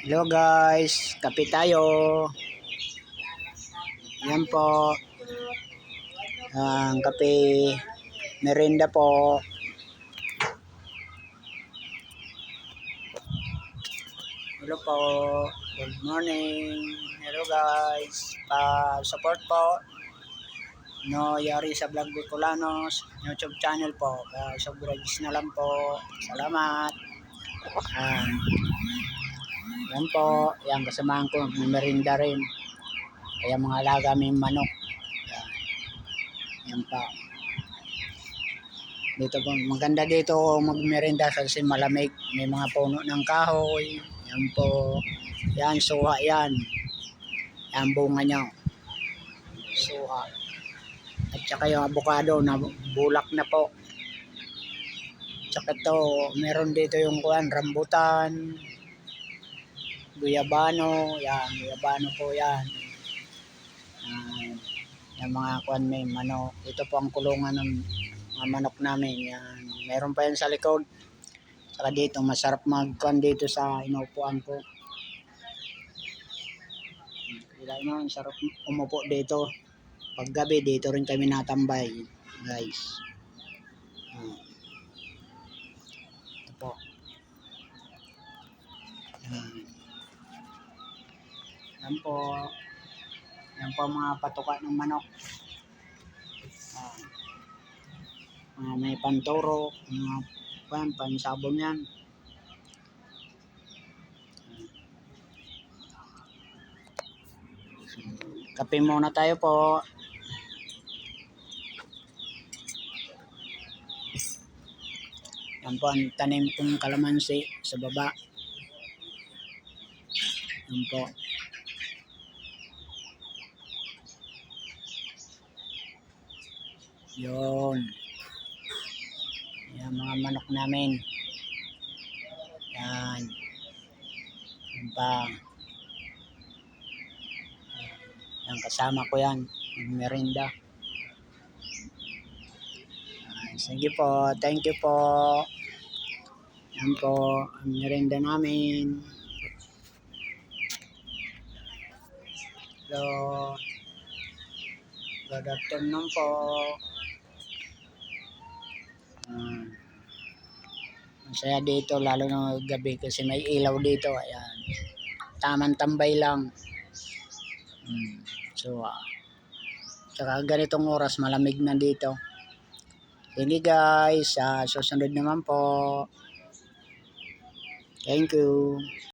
Hello guys, kape tayo. Yan po. Ang kape, merienda po. Hello po. Good morning. Hello guys. Pa-support po. No Yari sa Vlog Bicolanos YouTube channel po. Subscribe na lang po. Salamat. Yan po. Yan kasamahan ko. May merienda rin. Kaya mga alaga may manok. Yan pa. Dito po, maganda dito magmerienda kasi malamig. May mga puno ng kahoy. Yan po. Yan, suha yan. Yan bunga niya. Suha. At saka yung avocado na bulak na po. Tsaka to, meron dito yung rambutan. Guyabano. Yan, guyabano po yan. Yung mga may manok. Ito po ang kulungan ng mga manok namin. Yan. Meron pa yan sa likod. Saka dito, masarap dito sa inuupuan ko. Kailangan mo, sarap umupo dito. Paggabi, dito rin kami natambay. Guys. Ito po. Yan po. Yan po mga patuka ng manok. May panturo, mga pansabon yan. Kape muna tayo po. Yan po ang tanim kong kalamansi sa baba. Yan po. Yun. Yan mga manok namin. Yan. Yan pa. Yan kasama ko yan. Merienda. Sige po. Thank you po. Yan po. Ang merienda namin. Hello. Good afternoon po. Masaya dito lalo na gabi kasi may ilaw dito. Ayan. Tamang tambay lang. So, saka ganitong oras malamig na dito. Sige guys, susunod naman po. Thank you.